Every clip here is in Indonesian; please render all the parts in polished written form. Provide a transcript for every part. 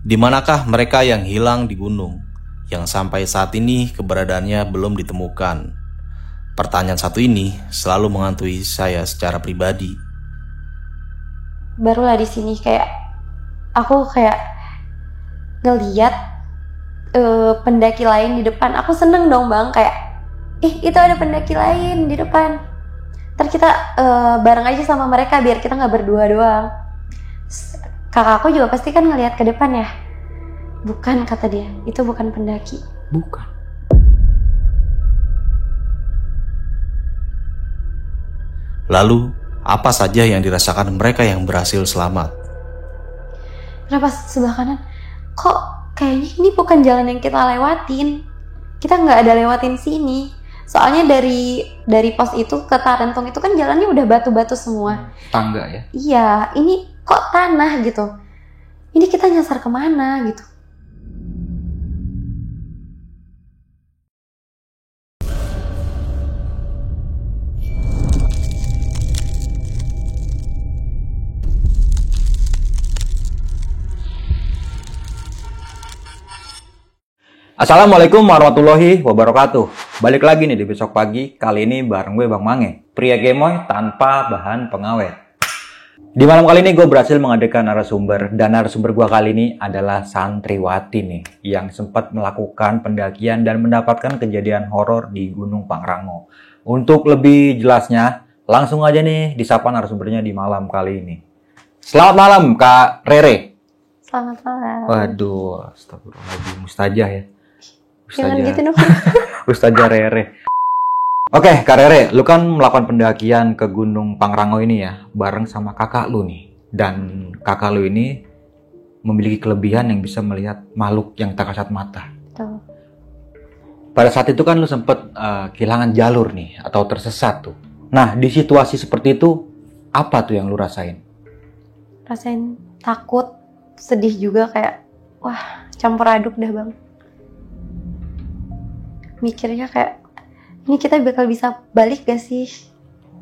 Di manakah mereka yang hilang di gunung, yang sampai saat ini keberadaannya belum ditemukan? Pertanyaan satu ini selalu menghantui saya secara pribadi. Barulah di sini kayak aku ngeliat pendaki lain di depan. Aku seneng dong bang, kayak itu ada pendaki lain di depan. Ntar kita bareng aja sama mereka biar kita nggak berdua doang. Kakakku juga pasti kan ngeliat ke depan ya. Bukan, kata dia, itu bukan pendaki. Bukan. Lalu, apa saja yang dirasakan mereka yang berhasil selamat? Kenapa sebelah kanan? Kok kayaknya ini bukan jalan yang kita lewatin. Kita nggak ada lewatin sini. Soalnya dari pos itu ke Tarentung itu kan jalannya udah batu-batu semua. Tangga ya? Iya, ini kok tanah gitu. Ini kita nyasar kemana gitu. Assalamualaikum warahmatullahi wabarakatuh. Balik lagi nih di besok pagi. Kali ini bareng gue Bang Mange, pria gemoy tanpa bahan pengawet. Di malam kali ini gue berhasil menghadirkan narasumber. Dan narasumber gue kali ini adalah santriwati nih, yang sempat melakukan pendakian dan mendapatkan kejadian horor di Gunung Pangrango. Untuk lebih jelasnya, langsung aja nih disapa narasumbernya di malam kali ini. Selamat malam Kak Rere. Selamat malam. Waduh, astagfirullahaladzim, mustajah ya. Jangan gitu dong. Ustazah Rere. Oke, Kak Rere, lu kan melakukan pendakian ke Gunung Pangrango ini ya, bareng sama kakak lu nih. Dan kakak lu ini memiliki kelebihan yang bisa melihat makhluk yang tak kasat mata. Tuh. Pada saat itu kan lu sempet kehilangan jalur nih, atau tersesat tuh. Nah, di situasi seperti itu, apa tuh yang lu rasain? Rasain takut, sedih juga, kayak wah campur aduk dah bang. Mikirnya kayak ini kita bakal bisa balik gak sih?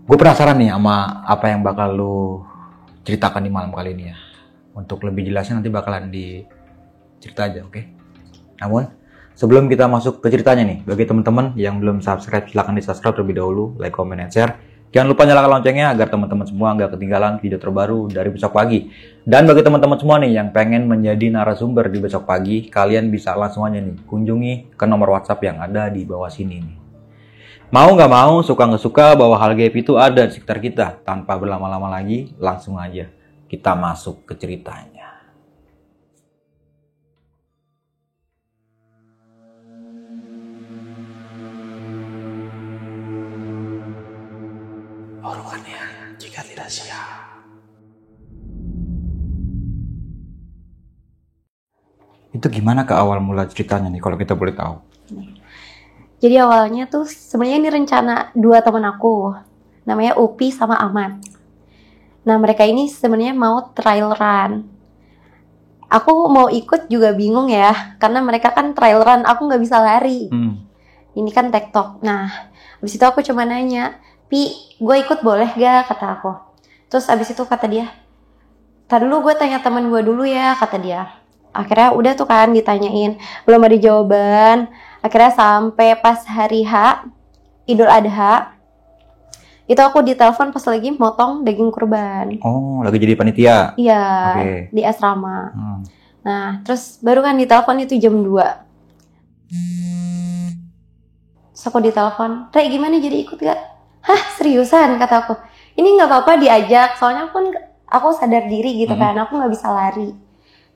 Gue penasaran nih sama apa yang bakal lu ceritakan di malam kali ini ya. Untuk lebih jelasnya nanti bakalan dicerita aja, oke? Namun sebelum kita masuk ke ceritanya nih, bagi teman-teman yang belum subscribe, silahkan di subscribe terlebih dahulu, like, comment, and share. Jangan lupa nyalakan loncengnya agar teman-teman semua nggak ketinggalan video terbaru dari Besok Pagi. Dan bagi teman-teman semua nih yang pengen menjadi narasumber di Besok Pagi, kalian bisa langsung aja nih kunjungi ke nomor WhatsApp yang ada di bawah sini nih. Mau nggak mau, suka nggak suka, bahwa hal gaib itu ada di sekitar kita. Tanpa berlama-lama lagi, langsung aja kita masuk ke ceritanya. Orukannya jika tidak siap. Itu gimana ke awal mula ceritanya nih kalau kita boleh tahu? Jadi awalnya tuh sebenarnya ini rencana dua teman aku, namanya Upi sama Ahmad. Nah mereka ini sebenarnya mau trail run. Aku mau ikut juga bingung ya, karena mereka kan trail run, aku nggak bisa lari. Ini kan tektok. Nah habis itu aku cuma nanya, Pi, gue ikut boleh gak? Kata aku. Terus abis itu kata dia, tar dulu gue tanya temen gue dulu ya, kata dia. Akhirnya udah tuh kan ditanyain, belum ada jawaban. Akhirnya sampai pas hari H, Idul Adha, itu aku ditelepon pas lagi motong daging kurban. Oh, lagi jadi panitia? Iya, okay. Di asrama. Nah, terus baru kan ditelepon itu jam 2. Terus aku ditelepon, Re gimana jadi ikut gak? Hah seriusan, kata aku. Ini gak apa-apa diajak, soalnya aku sadar diri gitu kan, aku gak bisa lari.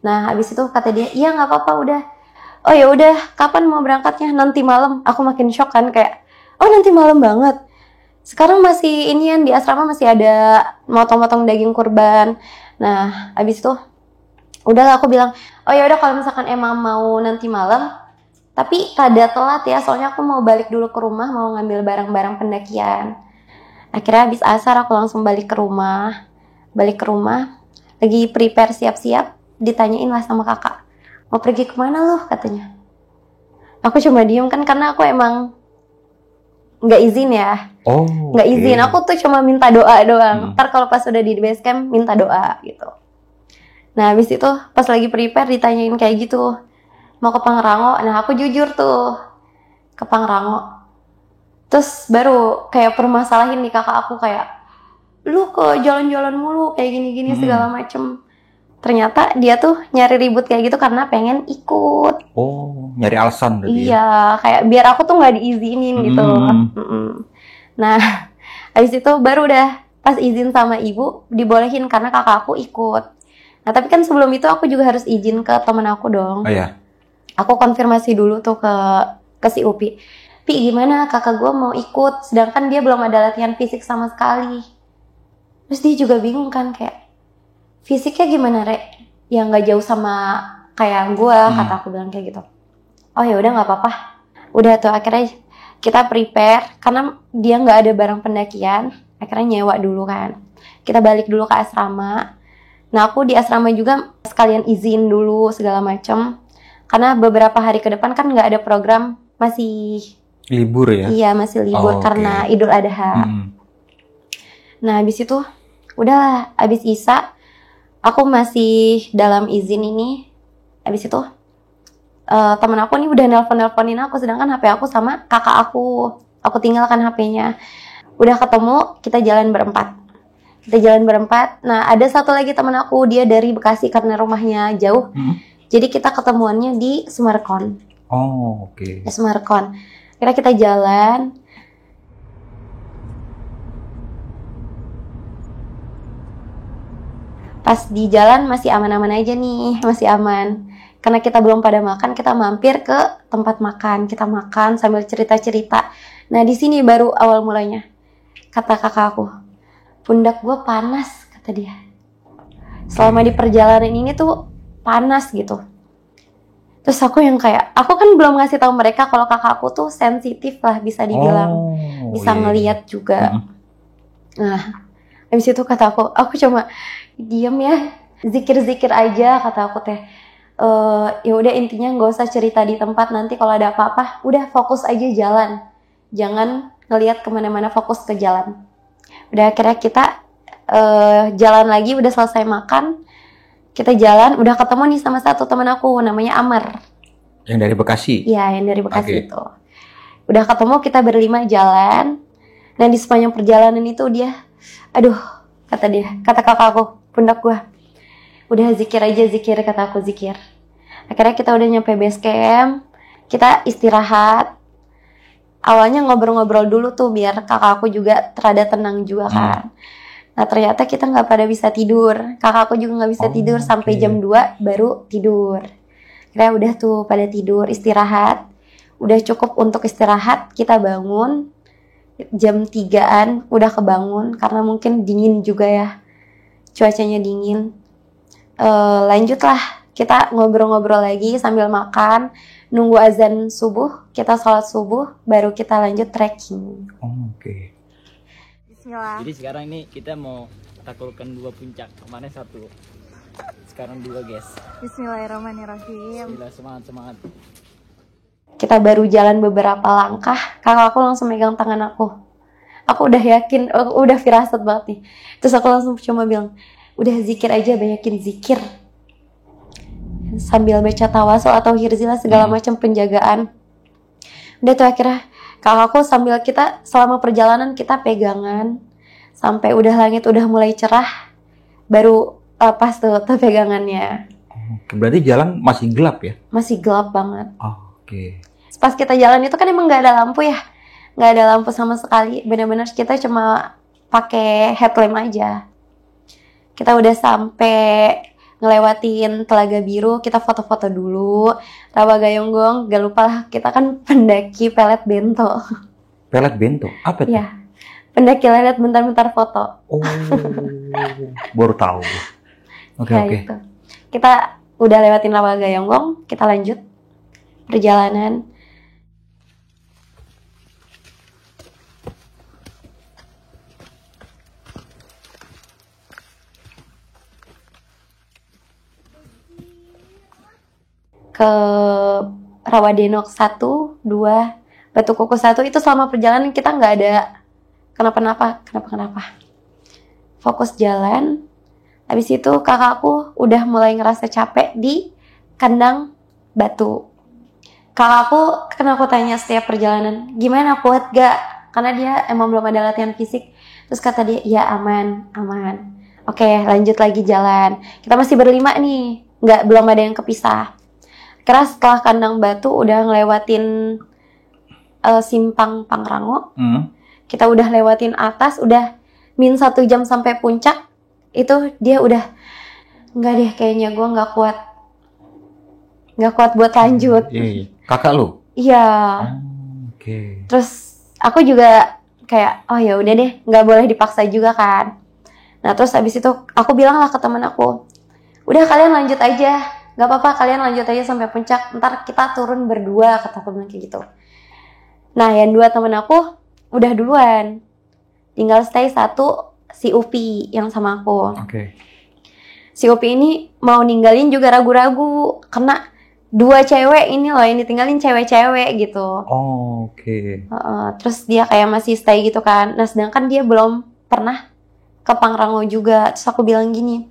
Nah habis itu kata dia, iya gak apa-apa udah. Oh ya udah, kapan mau berangkatnya? Nanti malam. Aku makin shock kan, kayak oh nanti malam banget. Sekarang masih inian di asrama masih ada motong-motong daging kurban. Nah habis itu udahlah aku bilang, oh ya udah kalau misalkan emang mau nanti malam, tapi rada telat ya, soalnya aku mau balik dulu ke rumah, mau ngambil barang-barang pendakian. Akhirnya habis asar aku langsung balik ke rumah. Lagi prepare siap-siap, ditanyain lah sama kakak, mau pergi kemana loh, katanya. Aku cuma diem kan, karena aku emang nggak izin ya. Nggak izin, aku tuh cuma minta doa doang. Ntar kalau pas udah di base camp, minta doa gitu. Nah habis itu pas lagi prepare ditanyain kayak gitu, mau ke Pangrango. Nah aku jujur tuh ke Pangrango. Terus baru kayak permasalahin nih kakak aku, kayak lu ke jalan-jalan mulu kayak gini-gini segala macem. Ternyata dia tuh nyari ribut kayak gitu karena pengen ikut. Oh, nyari alasan berarti ya? Iya, kayak biar aku tuh nggak diizinin gitu. Nah, habis itu baru udah pas izin sama ibu dibolehin karena kakak aku ikut. Nah, tapi kan sebelum itu aku juga harus izin ke temen aku dong. Oh ya. Aku konfirmasi dulu tuh ke si Upi. Pi, gimana kakak gue mau ikut, sedangkan dia belum ada latihan fisik sama sekali. Terus dia juga bingung kan, kayak fisiknya gimana Rek? Yang nggak jauh sama kayak gue, kata aku bilang kayak gitu. Oh ya udah nggak apa-apa. Udah tuh akhirnya kita prepare karena dia nggak ada barang pendakian. Akhirnya nyewa dulu kan. Kita balik dulu ke asrama. Nah aku di asrama juga sekalian izin dulu segala macam. Karena beberapa hari ke depan kan nggak ada program, masih libur ya? Iya masih libur karena Idul Adha. Nah habis itu udah habis Isa aku masih dalam izin ini. Habis itu temen aku nih udah nelponin aku, sedangkan HP aku sama kakak aku tinggalkan HP-nya. Udah ketemu, kita jalan berempat. Nah ada satu lagi temen aku, dia dari Bekasi karena rumahnya jauh. Jadi kita ketemuannya di Sumarkon. Oh, oke. Di Sumarkon. Kira kita jalan. Pas di jalan masih aman-aman aja nih, masih aman. Karena kita belum pada makan, kita mampir ke tempat makan. Kita makan sambil cerita-cerita. Nah di sini baru awal mulanya. Kata kakak aku, pundak gue panas, kata dia. Selama di perjalanan ini tuh panas gitu. Terus aku yang kayak, aku kan belum ngasih tahu mereka kalau kakak aku tuh sensitif lah bisa dibilang, bisa ngelihat juga. Nah, habis itu kata aku cuma diam ya, zikir-zikir aja kata aku teh. Ya udah intinya nggak usah cerita di tempat, nanti kalau ada apa-apa, udah fokus aja jalan, jangan ngelihat kemana-mana, fokus ke jalan. Udah akhirnya kita jalan lagi, udah selesai makan. Kita jalan, udah ketemu nih sama satu teman aku, namanya Amar. Yang dari Bekasi? Iya, yang dari Bekasi itu. Udah ketemu, kita berlima jalan. Nah, di sepanjang perjalanan itu dia, aduh, kata kakak aku, pundak gua. Udah zikir aja, zikir, kata aku zikir. Akhirnya kita udah nyampe base camp, kita istirahat. Awalnya ngobrol-ngobrol dulu tuh, biar kakak aku juga terada tenang juga kan. Nah ternyata kita nggak pada bisa tidur. Kakakku juga nggak bisa tidur sampai jam 2 baru tidur. Kira udah tuh pada tidur, istirahat. Udah cukup untuk istirahat, kita bangun. Jam 3-an udah kebangun karena mungkin dingin juga ya. Cuacanya dingin. Lanjutlah, kita ngobrol-ngobrol lagi sambil makan. Nunggu azan subuh, kita sholat subuh, baru kita lanjut trekking. Oke. Bismillah. Jadi sekarang ini kita mau taklukkan 2 puncak. Kemarin 1, sekarang 2 guys. Bismillahirrahmanirrahim. Bismillah, semangat. Kita baru jalan beberapa langkah, kakak aku langsung megang tangan aku. Aku udah yakin, udah firasat banget nih. Terus aku langsung cuma bilang, udah zikir aja, banyakin zikir. Sambil baca tawasul atau hirzilah segala macam penjagaan. Udah tuh akhirnya kakakku sambil kita selama perjalanan kita pegangan sampai udah langit udah mulai cerah, baru lepas tuh pegangannya. Berarti jalan masih gelap ya? Masih gelap banget. Oke. Pas kita jalan itu kan emang nggak ada lampu ya, nggak ada lampu sama sekali. Benar-benar kita cuma pakai headlamp aja. Kita udah sampai ngelewatin Telaga Biru, kita foto-foto dulu. Rawa Gayonggong, gak lupa lah, kita kan pendaki pelet bento. Pelet bento? Apa itu? Iya, pendaki lelet bentar-bentar foto. Oh, baru tahu. Oke. Itu. Kita udah lewatin Rawa Gayonggong, kita lanjut perjalanan. Ke Rawadenok 1, 2, Batu Kuku 1, itu selama perjalanan kita nggak ada kenapa-napa. Fokus jalan. Habis itu kakakku udah mulai ngerasa capek di kandang batu. Kakakku, karena aku tanya setiap perjalanan, gimana, kuat gak? Karena dia emang belum ada latihan fisik. Terus kata dia, ya aman. Oke, lanjut lagi jalan. Kita masih berlima nih, belum ada yang kepisah. Karena setelah kandang batu udah ngelewatin simpang Pangrango, kita udah lewatin atas, udah min 1 jam sampai puncak. Itu dia udah, enggak deh, kayaknya gue nggak kuat buat lanjut. Kakak lu? Iya. Oke. Terus aku juga kayak, oh ya udah deh, nggak boleh dipaksa juga kan. Nah terus abis itu aku bilang lah ke teman aku, udah kalian lanjut aja, nggak apa-apa, kalian lanjut aja sampai puncak, ntar kita turun berdua, kata aku bilang kayak gitu. Nah yang 2 teman aku udah duluan, tinggal stay 1 si Upi yang sama aku. Oke. Si Upi ini mau ninggalin juga ragu-ragu, karena 2 cewek ini loh yang ditinggalin cewek-cewek gitu. Oke. Terus dia kayak masih stay gitu kan. Nah sedangkan dia belum pernah ke Pangrango juga. Terus aku bilang gini,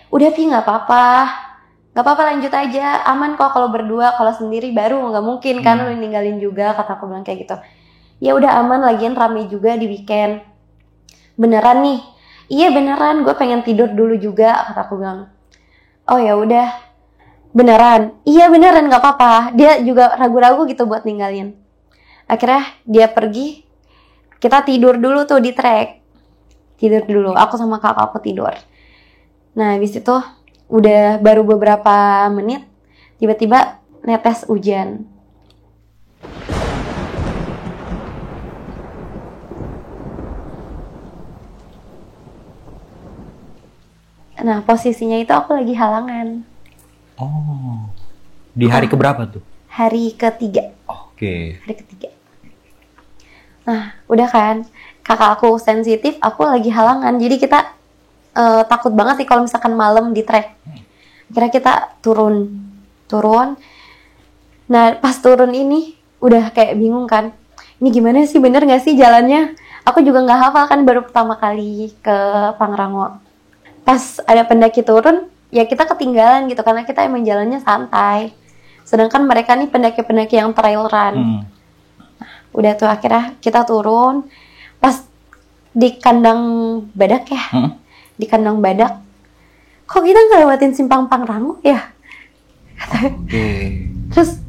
udah Pi, nggak apa-apa lanjut aja, aman kok kalau berdua, kalau sendiri baru nggak mungkin kan lu ninggalin juga, kata aku bilang kayak gitu. Ya udah aman, lagian rame juga di weekend. Beneran nih? Iya beneran, gue pengen tidur dulu juga, kata aku bilang. Oh ya udah, beneran? Iya beneran, nggak apa-apa. Dia juga ragu-ragu gitu buat ninggalin. Akhirnya dia pergi, kita tidur dulu tuh di trek. Tidur dulu, aku sama kakak aku tidur. Nah habis itu udah baru beberapa menit, tiba-tiba netes hujan. Nah posisinya itu aku lagi halangan. Oh, di hari keberapa tuh? Hari ketiga. Oke. Hari ketiga. Nah udah kan, kakak aku sensitif, aku lagi halangan, jadi kita takut banget sih kalau misalkan malam di trek. Akhirnya kita turun. Nah pas turun ini udah kayak bingung kan, ini gimana sih, bener nggak sih jalannya? Aku juga nggak hafal kan, baru pertama kali ke Pangrango. Pas ada pendaki turun, ya kita ketinggalan gitu karena kita emang jalannya santai. Sedangkan mereka nih pendaki-pendaki yang trail run. Nah, udah tuh akhirnya kita turun. Pas di kandang badak ya, di kandang badak, kok kita ngelewatin simpang Pangrango ya? Terus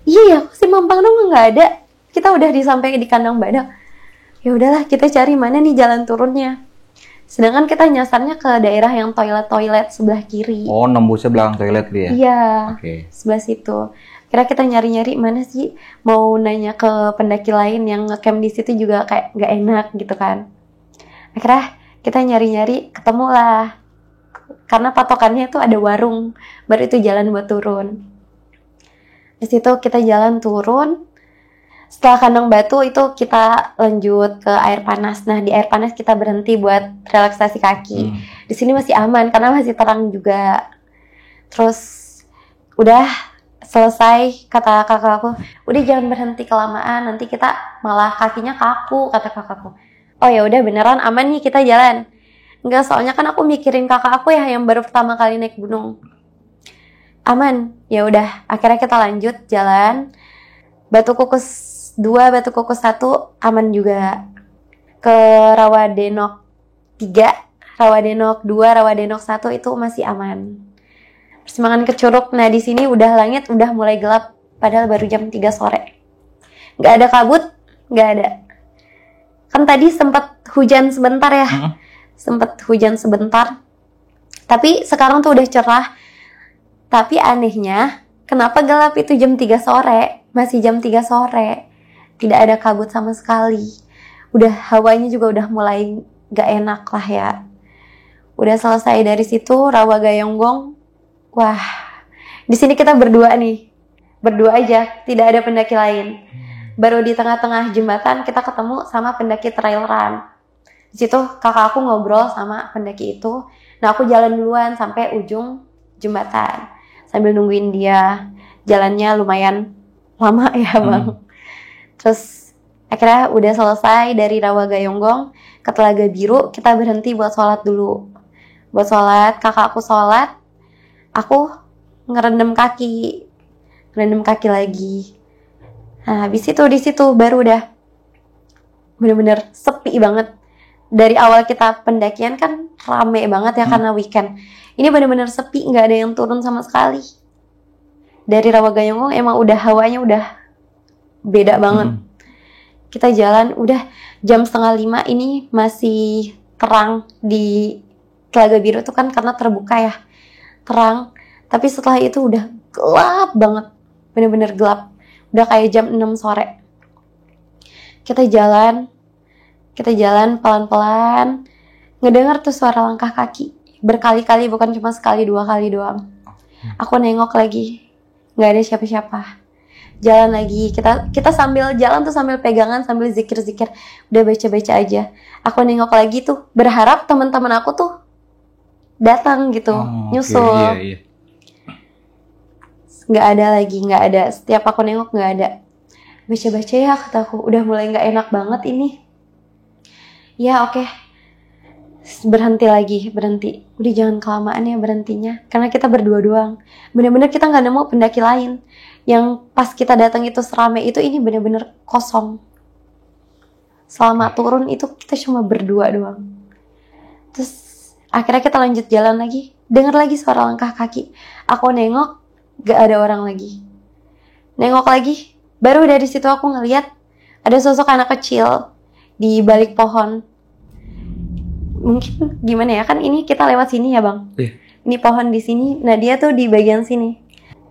iya ya, simpang Pangrango nggak ada. Kita udah sampai di kandang badak. Ya udahlah, kita cari mana nih jalan turunnya. Sedangkan kita nyasarnya ke daerah yang toilet sebelah kiri. Oh, nembusnya belakang toilet dia? Iya, sebelah situ. Kira kita nyari-nyari mana sih, mau nanya ke pendaki lain yang ngecamp di situ juga kayak nggak enak gitu kan. Akhirnya kita nyari-nyari, ketemu lah. Karena patokannya tuh ada warung, baru itu jalan buat turun. Di situ kita jalan turun. Setelah kandang batu itu kita lanjut ke air panas. Nah di air panas kita berhenti buat relaksasi kaki. Di sini masih aman karena masih terang juga. Terus udah selesai, kata kakak aku, udah jangan berhenti kelamaan, nanti kita malah kakinya kaku, kata kakakku. Oh ya udah beneran aman nih kita jalan. Enggak, soalnya kan aku mikirin kakak aku ya yang baru pertama kali naik gunung. Aman, ya udah. Akhirnya kita lanjut jalan. Batu Kukus 2, Batu Kukus 1 aman juga. Ke Rawadenok 3, Rawadenok 2, Rawadenok 1 itu masih aman. Persimpangan ke Curug. Nah di sini udah langit udah mulai gelap, padahal baru jam 3 sore. Nggak ada kabut, nggak ada. Kan tadi sempat hujan sebentar ya, sempat hujan sebentar. Tapi sekarang tuh udah cerah. Tapi anehnya, kenapa gelap itu jam 3 sore? Masih jam 3 sore. Tidak ada kabut sama sekali. Udah hawanya juga udah mulai gak enak lah ya. Udah selesai dari situ, Rawa Gayonggong. Wah, di sini kita berdua nih. Berdua aja, tidak ada pendaki lain. Baru di tengah-tengah jembatan kita ketemu sama pendaki trail run. Di situ kakak aku ngobrol sama pendaki itu. Nah aku jalan duluan sampai ujung jembatan. Sambil nungguin dia. Jalannya lumayan lama ya bang. Terus akhirnya udah selesai dari Rawa Gayonggong ke Telaga Biru, kita berhenti buat sholat dulu. buat sholat. Kakak aku sholat, aku ngerendam kaki lagi. Nah, habis itu di situ baru udah bener-bener sepi banget. Dari awal kita pendakian kan rame banget ya karena weekend. Ini bener-bener sepi, nggak ada yang turun sama sekali. Dari Rawagayunggung emang udah hawanya udah beda banget. Kita jalan udah jam 4:30 ini masih terang di Telaga Biru tuh kan karena terbuka ya, terang. Tapi setelah itu udah gelap banget, bener-bener gelap. Udah kayak jam 6 sore. Kita jalan pelan-pelan, ngedengar tuh suara langkah kaki berkali-kali, bukan cuma sekali 2 kali doang. Aku nengok lagi, nggak ada siapa-siapa. Jalan lagi, kita sambil jalan tuh sambil pegangan, sambil zikir-zikir, udah baca-baca aja. Aku nengok lagi tuh, berharap teman-teman aku tuh datang gitu, nyusul. Iya. Nggak ada lagi, nggak ada. Setiap aku nengok nggak ada. Baca-baca ya, kataku, udah mulai nggak enak banget ini. Ya oke. Berhenti. Udah jangan kelamaan ya berhentinya, karena kita berdua doang. Bener-bener kita nggak nemu pendaki lain. Yang pas kita datang itu serame itu, ini bener-bener kosong. Selama turun itu kita cuma berdua doang. Terus akhirnya kita lanjut jalan lagi, dengar lagi suara langkah kaki. Aku nengok, gak ada orang lagi. Nengok lagi, baru dari situ aku ngeliat ada sosok anak kecil di balik pohon. Mungkin gimana ya, kan ini kita lewat sini ya bang. Ini pohon di sini, nah dia tuh di bagian sini.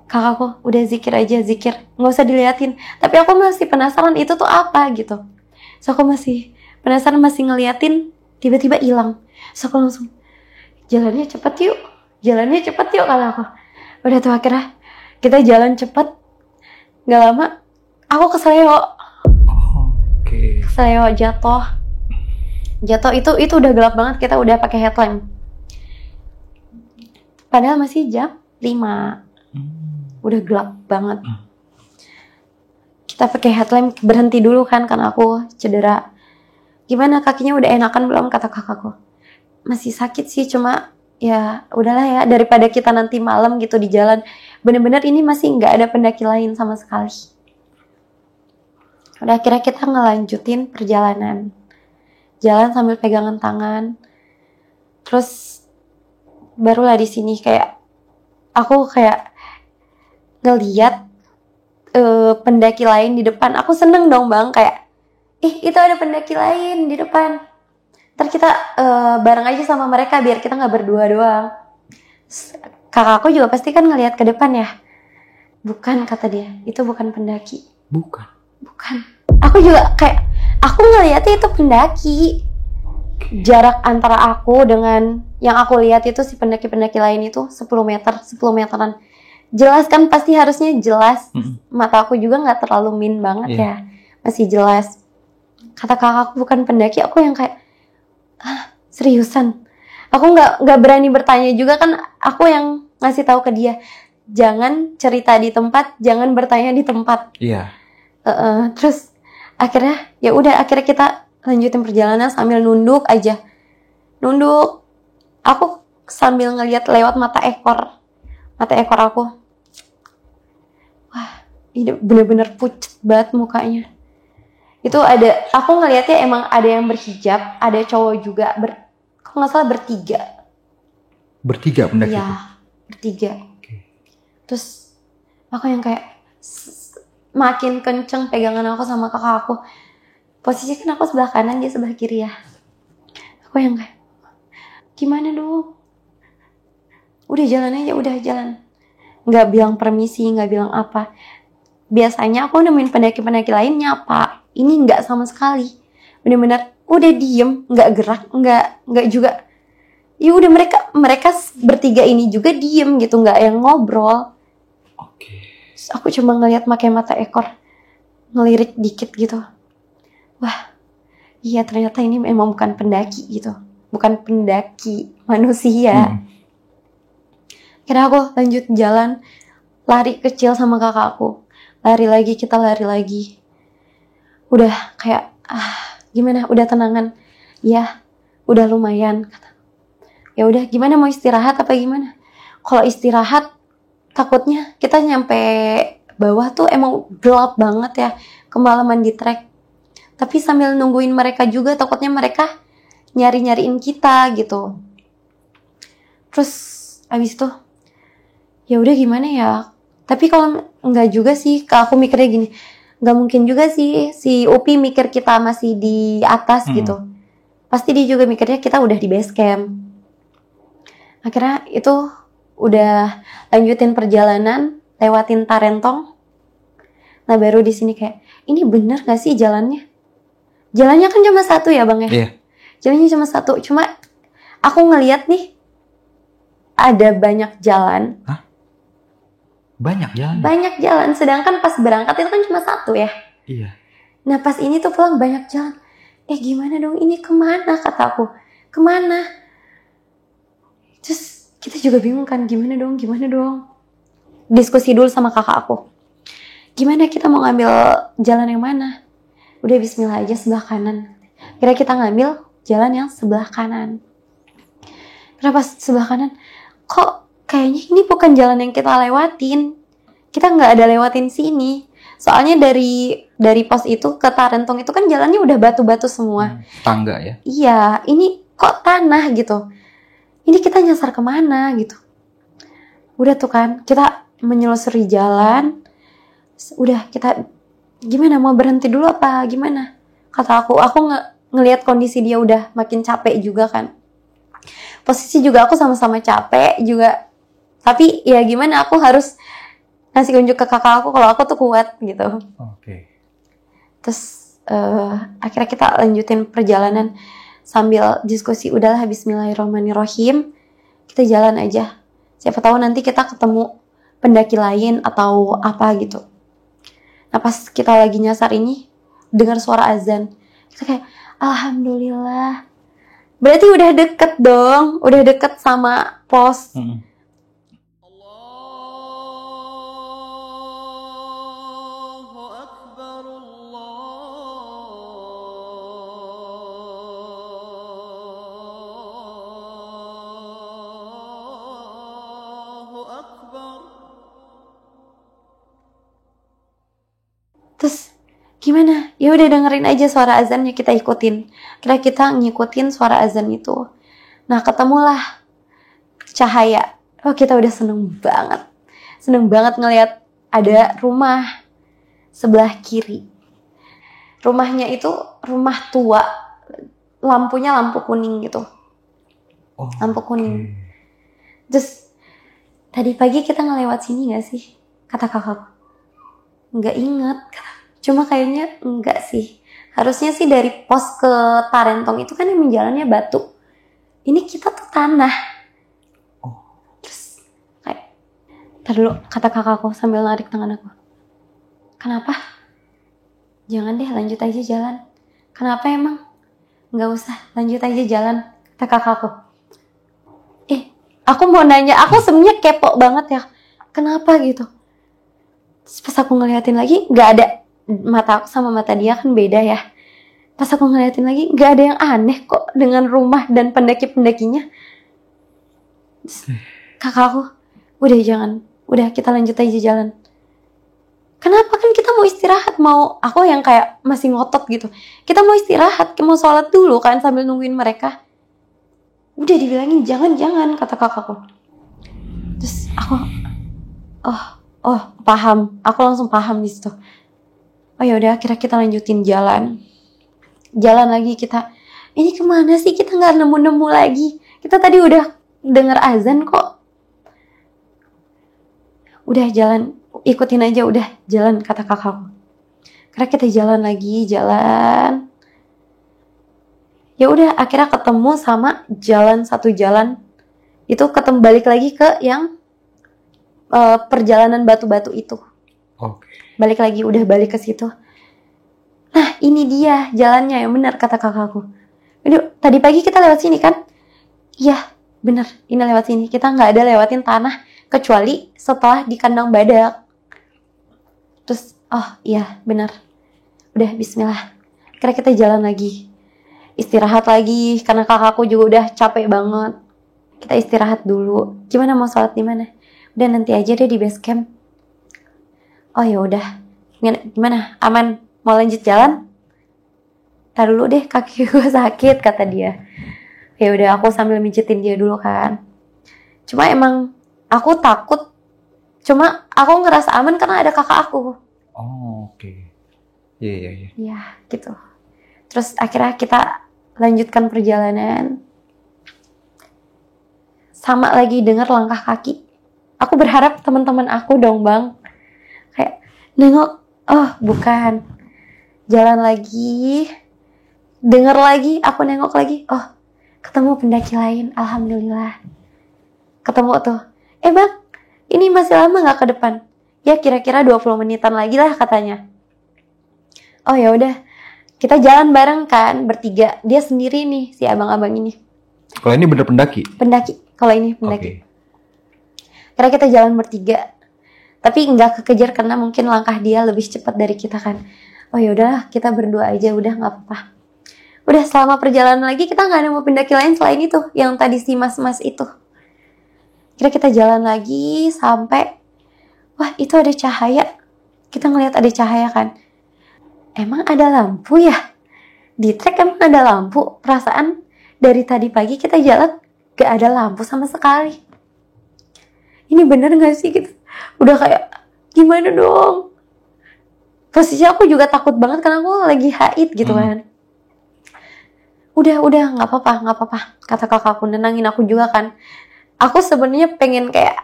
Kakakku udah zikir aja, zikir, nggak usah diliatin. Tapi aku masih penasaran itu tuh apa gitu. So aku masih penasaran, masih ngeliatin, tiba-tiba hilang. So aku langsung, jalannya cepet yuk kata aku. Udah tuh akhirnya kita jalan cepet, nggak lama aku keseleo. Keseleo, jatuh itu udah gelap banget, kita udah pakai headlamp. Padahal masih jam 5. Udah gelap banget. Kita pakai headlamp, berhenti dulu kan karena aku cedera. Gimana kakinya udah enakan belum, kata kakakku. Masih sakit sih, cuma ya udahlah ya, daripada kita nanti malam gitu di jalan. Bener-bener ini masih nggak ada pendaki lain sama sekali. Udah akhirnya kita ngelanjutin perjalanan. Jalan sambil pegangan tangan. Terus barulah di sini kayak aku kayak ngeliat pendaki lain di depan. Aku seneng dong bang, kayak itu ada pendaki lain di depan. Ntar kita bareng aja sama mereka biar kita nggak berdua doang. Kakakku juga pasti kan ngeliat ke depan ya. Bukan, kata dia, itu bukan pendaki. Bukan. Aku juga kayak, aku ngeliatnya itu pendaki. Jarak antara aku dengan yang aku lihat itu si pendaki-pendaki lain itu 10 meteran. Jelas kan, pasti harusnya jelas. Mata aku juga nggak terlalu min banget ya, masih jelas. Kata kakakku bukan pendaki, aku yang kayak, seriusan? Aku nggak berani bertanya juga kan, aku yang ngasih tahu ke dia, jangan cerita di tempat, jangan bertanya di tempat. Iya. Terus akhirnya ya udah, akhirnya kita lanjutin perjalanan sambil nunduk aja. Aku sambil ngeliat lewat mata ekor aku. Wah, ini bener-bener pucet banget mukanya. Itu ada, aku ngeliatnya emang ada yang berhijab, ada cowok juga, kalau nggak salah bertiga pendaki. Iya, bertiga. Terus aku yang kayak makin kenceng pegangan aku sama kakak aku. Posisi kan aku sebelah kanan, dia sebelah kiri ya. Aku yang kayak, gimana dong? Udah jalan aja, udah jalan. Nggak bilang permisi, nggak bilang apa. Biasanya aku nemuin pendaki-pendaki lain nyapa. Ini nggak sama sekali. Bener-bener udah diem, nggak gerak, nggak juga. Ya udah mereka bertiga ini juga diem gitu, nggak yang ngobrol. Terus aku cuma ngeliat pakai mata ekor, ngelirik dikit gitu. Wah, iya ternyata ini memang bukan pendaki gitu, bukan pendaki manusia. Akhirnya aku lanjut jalan, lari kecil sama kakakku, kita lari lagi. Udah kayak gimana? Udah tenangan? Ya, udah lumayan. ya udah gimana, mau istirahat apa gimana? Kalau istirahat takutnya kita nyampe bawah tuh emang gelap banget ya, kemalaman di trek. Tapi sambil nungguin mereka juga takutnya mereka nyari-nyariin kita gitu. Terus abis itu ya udah gimana ya? Tapi kalau enggak juga sih, aku mikirnya gini, nggak mungkin juga sih si Upi mikir kita masih di atas gitu. Pasti dia juga mikirnya kita udah di base camp. Akhirnya itu udah lanjutin perjalanan, lewatin Tarentong. Nah baru di sini kayak, ini bener gak sih jalannya? Jalannya kan cuma satu ya bang ya? Iya. Jalannya cuma satu, cuma aku ngeliat nih ada banyak jalan. Hah? Banyak jalan? Banyak jalan, sedangkan pas berangkat itu kan cuma satu ya. Iya. Nah pas ini tuh pulang banyak jalan. Gimana dong ini, kemana kata aku? Kemana? Terus kita juga bingung kan, gimana dong? Diskusi dulu sama kakak aku. Gimana kita mau ngambil jalan yang mana? Udah bismillah aja sebelah kanan. Kira kita ngambil jalan yang sebelah kanan. Kenapa sebelah kanan? Kok kayaknya ini bukan jalan yang kita lewatin. Kita nggak ada lewatin sini. Soalnya dari pos itu ke Tarentong itu kan jalannya udah batu-batu semua. Tangga ya? Iya, ini kok tanah gitu. Ini kita nyasar kemana gitu. Udah tuh kan, kita menyelusuri jalan. Udah kita, gimana, mau berhenti dulu apa gimana? Kata aku ngelihat kondisi dia udah makin capek juga kan. Posisi juga aku sama-sama capek juga. Tapi ya gimana, aku harus ngasih unjuk ke kakak aku kalau aku tuh kuat gitu. Oke. Terus akhirnya kita lanjutin perjalanan sambil diskusi, udahlah bismillahirrahmanirrahim, kita jalan aja. Siapa tahu nanti kita ketemu pendaki lain atau apa gitu. Nah pas kita lagi nyasar ini, dengar suara azan. Kita kayak, alhamdulillah. Berarti udah deket dong, udah deket sama pos. Terus gimana? Ya udah dengerin aja suara azannya, kita ikutin. Kita ngikutin suara azan itu. Nah ketemulah cahaya. Oh kita udah seneng banget ngelihat ada rumah sebelah kiri. Rumahnya itu rumah tua, lampunya lampu kuning gitu. Lampu kuning. Terus tadi pagi kita ngelewat sini gak sih? Kata kakak. Nggak inget, cuma kayaknya enggak sih. Harusnya sih dari pos ke Tarentong itu kan yang jalannya batu. Ini kita tuh tanah. Terus kayak, ntar dulu, kata kakakku sambil narik tangan aku. Kenapa? Jangan deh, lanjut aja jalan. Kenapa emang? Nggak usah, lanjut aja jalan, kata kakakku. Aku mau nanya, aku sebenarnya kepo banget ya. Kenapa gitu? Terus pas aku ngeliatin lagi, nggak ada, mata aku sama mata dia kan beda ya. Pas aku ngeliatin lagi, nggak ada yang aneh kok dengan rumah dan pendaki-pendakinya. Kakak aku, udah jangan, udah kita lanjut aja jalan. Kenapa, kan kita mau istirahat, aku yang kayak masih ngotot gitu. Kita mau istirahat, mau sholat dulu kan sambil nungguin mereka. Udah dibilangin jangan, kata kakakku. Terus aku, oh paham, aku langsung paham di situ. Oh ya udah, akhirnya kita lanjutin jalan lagi. Kita ini kemana sih, kita nggak nemu lagi. Kita tadi udah dengar azan kok. Udah jalan, ikutin aja, udah jalan, kata kakakku. Karena kita jalan lagi, ya udah akhirnya ketemu sama satu jalan itu, ketemu balik lagi ke yang perjalanan batu-batu itu. Balik lagi, udah balik ke situ. Nah ini dia jalannya yang benar, kata kakakku. Ini tadi pagi kita lewat sini kan? Iya benar, ini lewat sini. Kita nggak ada lewatin tanah kecuali setelah di kandang badak. Terus oh iya benar, udah bismillah. Karena kita jalan lagi, istirahat lagi karena kakakku juga udah capek banget. kita istirahat dulu. Gimana mau sholat di mana? Udah nanti aja deh di base camp. Oh ya udah. Gimana? Aman? Mau lanjut jalan? Tar dulu deh, kaki gue sakit kata dia. Ya udah, aku sambil mijitin dia dulu kan. Cuma emang aku takut. Cuma aku ngerasa aman karena ada kakak aku. Oh, oke. Iya. Ya gitu. Terus akhirnya kita lanjutkan perjalanan. Sama lagi dengar langkah kaki. Aku berharap teman-teman aku dong bang. Kayak nengok, oh bukan. Jalan lagi. Dengar lagi, aku nengok lagi. Oh, ketemu pendaki lain. Alhamdulillah. Ketemu tuh. Bang, ini masih lama gak ke depan? Ya kira-kira 20 menitan lagi lah katanya. Oh ya udah. Kita jalan bareng kan, bertiga. Dia sendiri nih, si abang-abang ini. Kalau ini bener pendaki? Pendaki. Kalau ini pendaki. Oke. Karena kita jalan bertiga. Tapi nggak kekejar karena mungkin langkah dia lebih cepat dari kita kan. Oh ya udahlah, kita berdua aja, udah nggak apa-apa. Udah selama perjalanan lagi kita nggak nemu pendaki lain selain itu, yang tadi si mas-mas itu. Kira kita jalan lagi sampai, wah itu ada cahaya. Kita ngelihat ada cahaya kan. Emang ada lampu ya? Di trek emang ada lampu. Perasaan dari tadi pagi kita jalan gak ada lampu sama sekali. Ini bener gak sih gitu? Udah kayak gimana dong? Posisi aku juga takut banget karena aku lagi haid gitu kan. Udah nggak apa-apa kata kakakku, nenangin aku juga kan. Aku sebenarnya pengen kayak,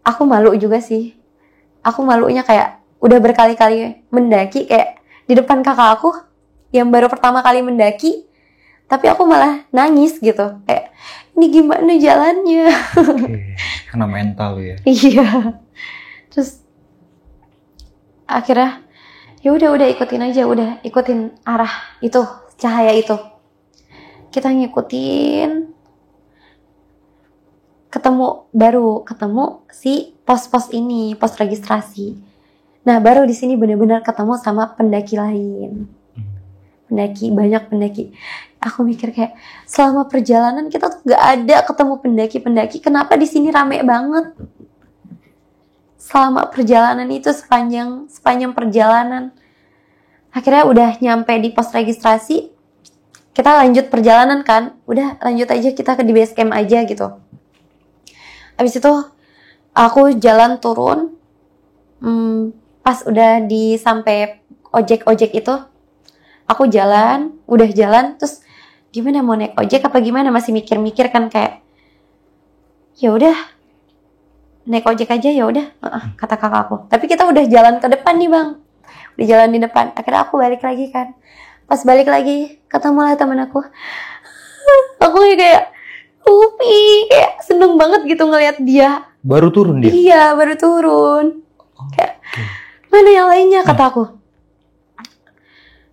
aku malu juga sih. Aku malunya kayak udah berkali-kali mendaki kayak di depan kakak aku yang baru pertama kali mendaki, tapi aku malah nangis gitu kayak ini gimana jalannya. Oke. Karena mental ya. Iya. Terus akhirnya ya udah ikutin aja, udah ikutin arah itu, cahaya itu. Kita ngikutin, baru ketemu si pos-pos ini, pos registrasi. Nah, baru di sini benar-benar ketemu sama pendaki lain. Banyak pendaki. Aku mikir kayak selama perjalanan kita tuh gak ada ketemu pendaki-pendaki. Kenapa di sini rame banget? Selama perjalanan itu sepanjang perjalanan. Akhirnya udah nyampe di pos registrasi. Kita lanjut perjalanan kan. Udah lanjut aja kita di base camp aja gitu. Abis itu aku jalan turun. Pas udah sampai ojek itu, aku udah jalan, terus gimana mau naik ojek apa gimana, masih mikir-mikir kan kayak, ya udah naik ojek aja ya udah, kata kakak aku. Tapi kita udah jalan ke depan nih bang, udah jalan di depan. Akhirnya aku balik lagi kan, pas balik lagi ketemulah teman aku. Aku kayak Upi, kayak seneng banget gitu ngelihat dia. Baru turun dia? Iya, baru turun. Kayak mana yang lainnya, kata aku.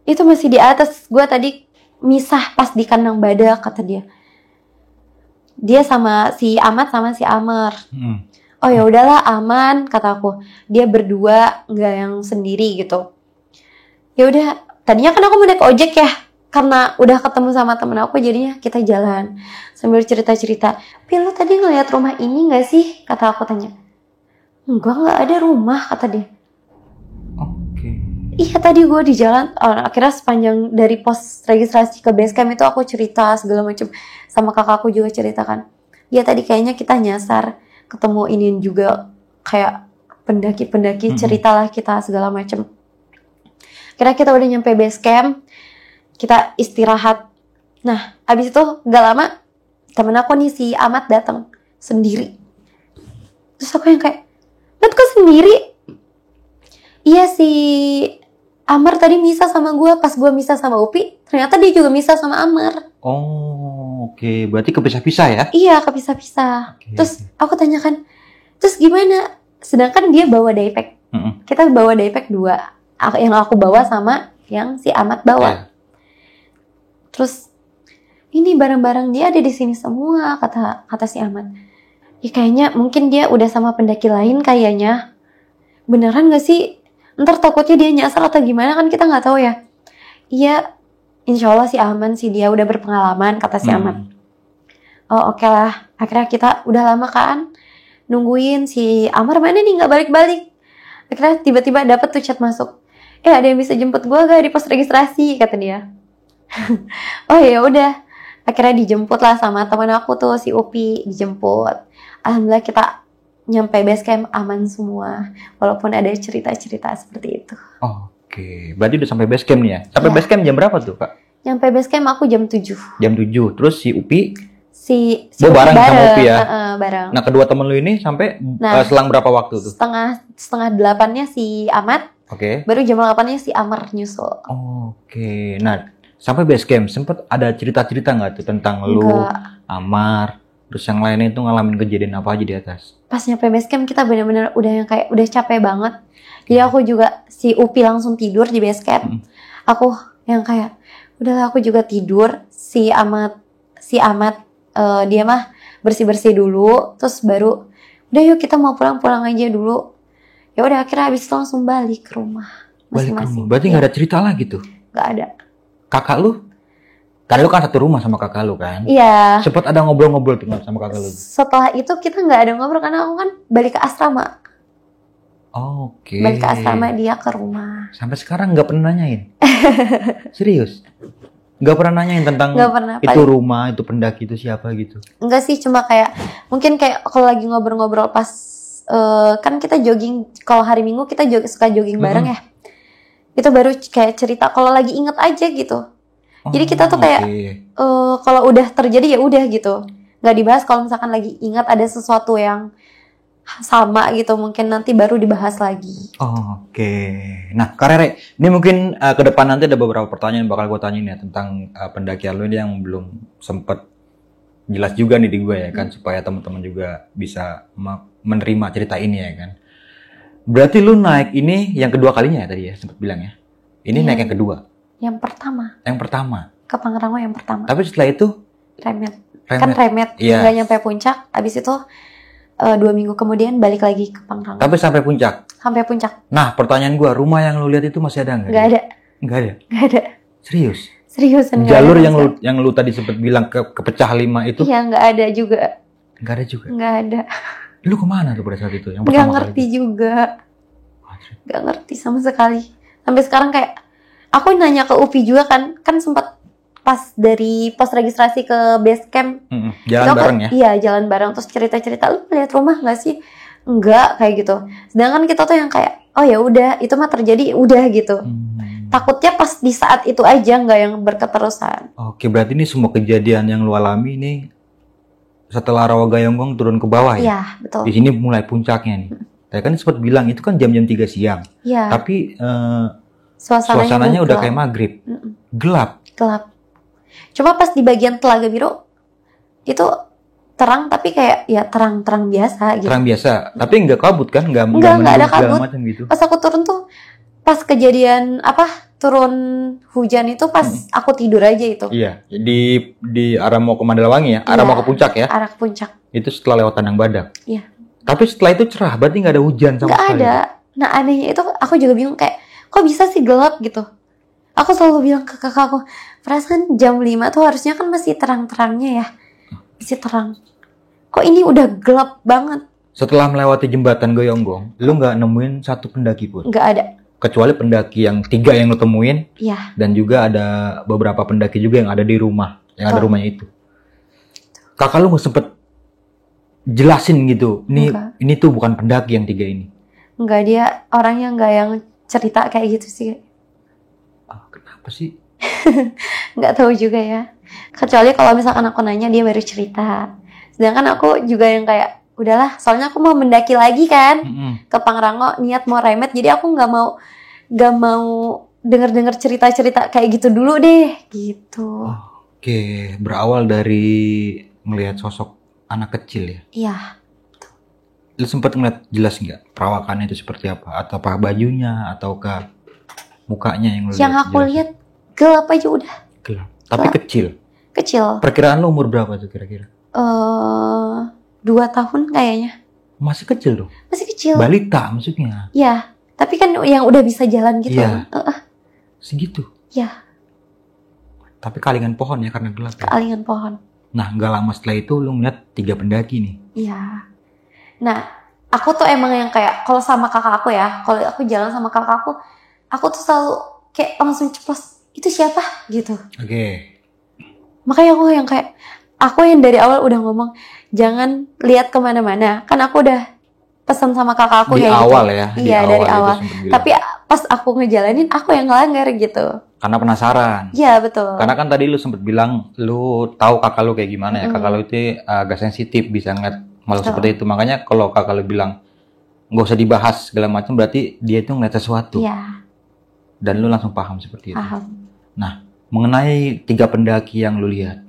Itu masih di atas. Gue tadi misah pas di kandang badak, kata dia. Dia sama si Ahmad sama si Amar. Oh ya udahlah, aman, kata aku. Dia berdua, nggak yang sendiri gitu. Ya udah, tadinya kan aku mau naik ojek ya. Karena udah ketemu sama temen aku, jadinya kita jalan sambil cerita-cerita. Pi, lo tadi ngeliat rumah ini nggak sih? Kata aku tanya. Enggak, nggak ada rumah, kata dia. Iya tadi gue di jalan, akhirnya sepanjang dari pos registrasi ke base camp itu aku cerita segala macam, sama kakakku juga ceritakan. Ya tadi kayaknya kita nyasar, ketemu ini juga kayak pendaki-pendaki, ceritalah kita segala macam. Kira kita udah nyampe base camp, kita istirahat. Nah abis itu gak lama temen aku nih si Ahmad datang sendiri. Terus aku yang kayak, Mat kok sendiri? Iya si Amar tadi misah sama gue, pas gue misah sama Upi, ternyata dia juga misah sama Amar. Oh, oke. Berarti kepisah-pisah ya? Iya, kepisah-pisah. Terus aku tanyakan, terus gimana? Sedangkan dia bawa daypack. Kita bawa daypack 2. Yang aku bawa sama yang si Ahmad bawa. Terus, ini barang-barang dia ada di sini semua, kata si Ahmad. Ya kayaknya mungkin dia udah sama pendaki lain kayaknya. Beneran gak sih? Ntar takutnya dia nyasar atau gimana, kan kita nggak tahu ya. Iya, insya Allah sih aman sih, dia udah berpengalaman, kata si Ahmad. Oh oke lah, akhirnya kita udah lama kan nungguin si Amar mana nih nggak balik-balik. Akhirnya tiba-tiba dapet tuh chat masuk. Ada yang bisa jemput gue gak di pos registrasi, kata dia. Oh ya udah, akhirnya dijemput lah sama teman aku tuh si Upi, dijemput. Alhamdulillah kita nyampe base camp aman semua, walaupun ada cerita-cerita seperti itu. Oke, berarti udah sampai base camp nih ya? Sampai Iya. base camp jam berapa tuh, Kak? Nyampe base camp aku jam 7. Jam 7. Terus si Upi, Si Oh, Upi bareng sama Upi ya? Bareng. nah kedua temen lu ini sampai Nah. selang berapa waktu tuh? Setengah 8-nya si Ahmad, Oke. baru jam 8-nya si Amar nyusul. Oke, nah sampai base camp sempet ada cerita-cerita nggak tuh tentang lu, Enggak. Amar, terus yang lainnya itu ngalamin kejadian apa aja di atas? Pas nyampe base camp kita bener-bener udah yang kayak udah capek banget. Jadi aku juga, si Upi langsung tidur di base camp. Aku yang kayak udahlah aku juga tidur. Si Ahmad dia mah bersih-bersih dulu, terus baru udah yuk kita mau pulang aja dulu. Ya udah akhirnya habis itu langsung balik ke rumah Balik ke masing-masing. rumah. Berarti nggak ada cerita lagi tuh? Nggak ada. Kakak lu? Karena lu kan satu rumah sama kakak lu kan? Iya. Sempet ada ngobrol-ngobrol tuh sama kakak lu? Setelah itu kita nggak ada ngobrol karena aku kan balik ke asrama. Oke. Balik ke asrama, dia ke rumah. Sampai sekarang nggak pernah nanyain? Serius? Nggak pernah nanyain tentang Nggak pernah. itu rumah, itu pendaki itu siapa gitu? Enggak sih, cuma kayak mungkin kayak kalau lagi ngobrol-ngobrol pas kan kita jogging, kalau hari Minggu kita suka jogging bareng ya. Itu baru kayak cerita kalau lagi inget aja gitu. Jadi kita tuh kayak kalau udah terjadi ya udah gitu. Nggak dibahas, kalau misalkan lagi ingat ada sesuatu yang sama gitu, mungkin nanti baru dibahas lagi. Oke. Nah, Kak Rere, ini mungkin ke depan nanti ada beberapa pertanyaan yang bakal gue tanyain ya tentang pendakian lu ini yang belum sempet jelas juga nih di gue ya kan, supaya teman-teman juga bisa menerima cerita ini ya kan. Berarti lu naik ini yang kedua kalinya ya tadi ya, sempat bilang ya. Ini Iya. naik yang kedua. Yang pertama Yang pertama. ke Pangrango yang pertama. Tapi setelah itu Remet. Kan remet, Iya. nggak nyampe puncak. Abis itu 2 minggu kemudian balik lagi ke Pangrango. tapi sampai puncak. Sampai puncak. Nah, pertanyaan gue, rumah yang lu lihat itu masih ada nggak? Nggak ada. Nggak ada. Nggak ada. Serius? Seriusan nggak Jalur ada. yang lu tadi sempat bilang kepecah 5 itu Iya, nggak ada juga. nggak ada juga. Nggak ada. Lu kemana tuh pada saat itu? Yang Nggak pertama ngerti kali? juga. Nggak ngerti sama sekali. Sampai sekarang kayak aku nanya ke Upi juga kan sempat pas dari pos registrasi ke base camp. Jalan Itu bareng ya? Iya, jalan bareng. Terus cerita-cerita, lu lihat rumah nggak sih? Enggak, kayak gitu. Sedangkan kita tuh yang kayak, oh ya udah, itu mah terjadi, udah gitu. Takutnya pas di saat itu aja, nggak yang berketerusan. Oke, berarti ini semua kejadian yang lu alami ini setelah Rawa Gayonggong turun ke bawah ya? Iya, betul. Di sini mulai puncaknya nih. Saya kan sempat bilang itu kan jam-jam 3 siang. Iya. Tapi Suasananya udah gelap. kayak maghrib. Gelap. Gelap. Cuma pas di bagian Telaga Biru itu terang, tapi kayak ya terang-terang biasa gitu. Terang biasa. Tapi nggak kabut kan? Nggak Nggak ada mendung segala kabut. macam gitu. Pas aku turun tuh, pas kejadian turun hujan itu pas aku tidur aja itu. Iya, di arah mau ke Mandalawangi ya? Arah Iya. mau ke puncak ya? Arah ke puncak. Itu setelah lewat Tanang Badak. Iya. Tapi setelah itu cerah, berarti nggak ada hujan sama Nggak sekali. ada. Nah anehnya itu aku juga bingung kayak, kok bisa sih gelap gitu. Aku selalu bilang ke kakakku, perasaan jam 5 tuh harusnya kan masih terang-terangnya ya. Masih terang. Kok ini udah gelap banget? Setelah melewati jembatan Goyonggong, lu nggak nemuin satu pendaki pun? Nggak ada. Kecuali pendaki yang 3 yang lu temuin, Iya. dan juga ada beberapa pendaki juga yang ada di rumah, yang ada rumahnya itu. Kakak lu nggak sempet jelasin gitu, Enggak. ini tuh bukan pendaki yang 3 ini. Nggak, dia orangnya nggak yang cerita kayak gitu sih. Kenapa sih? Nggak tahu juga ya. Kecuali kalau misalkan aku nanya, dia baru cerita. Sedangkan aku juga yang kayak, udahlah, soalnya aku mau mendaki lagi kan ke Pangrango, niat mau remet, jadi aku nggak mau denger cerita-cerita kayak gitu dulu deh, gitu. Oke, berawal dari melihat sosok anak kecil ya. Iya. Lu sempat ngeliat jelas nggak perawakannya itu seperti apa? Ataukah bajunya, ataukah mukanya yang lu Yang aku jelas? lihat gelap aja udah. Gelap. Tapi Gelap. kecil. Kecil. Perkiraan lu umur berapa tuh kira-kira? 2 tahun kayaknya. Masih kecil dong. Masih kecil. Balita maksudnya. Iya. Tapi kan yang udah bisa jalan gitu. Iya. Segitu. Iya. Tapi kalingan pohon ya karena gelap ya. Kealingan pohon. Nah, nggak lama setelah itu lu ngeliat 3 pendaki nih. Iya. Nah, aku tuh emang yang kayak kalau sama kakak aku ya, kalau aku jalan sama kakak aku tuh selalu kayak langsung ceplos, itu siapa gitu. Oke. Makanya aku yang dari awal udah ngomong jangan lihat kemana-mana. Kan aku udah pesan sama kakak aku Di kayak awal gitu. ya? Iya, dari itu awal. sempet bilang. Tapi pas aku ngejalanin, aku yang ngelanggar gitu. Karena penasaran. Iya, betul. Karena kan tadi lu sempet bilang lu tahu kakak lu kayak gimana ya. Kakak lu itu agak sensitif, bisa ngeliat malah Betul. seperti itu. Makanya kalau kakak lu bilang nggak usah dibahas segala macam, berarti dia itu ngeliat sesuatu. Iya, Dan lu langsung paham seperti itu. paham. Nah, mengenai 3 pendaki yang lu lihat,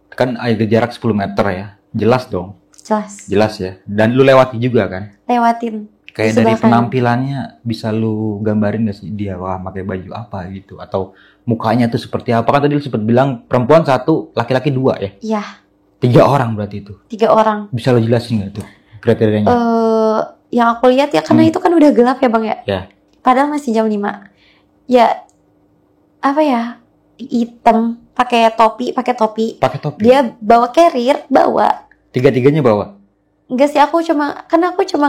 kan ada jarak 10 meter ya. Jelas dong, Jelas. jelas ya. Dan lu lewati juga kan. Lewatin. Kayak Di dari sebelah kanan. penampilannya bisa lu gambarin gak sih dia wah pakai baju apa gitu, atau mukanya tuh seperti apa? Kan tadi lu sempat bilang perempuan 1, laki-laki 2 ya. Iya, 3 orang berarti itu. 3 orang. Bisa lu jelasin nggak tuh kriterianya? Yang aku lihat ya karena itu kan udah gelap ya Bang ya. Ya. Padahal masih jam 5. Ya apa ya? Hitam, pakai topi. Pakai topi. Dia bawa carrier, bawa. 3-tiganya bawa. Enggak sih, aku cuma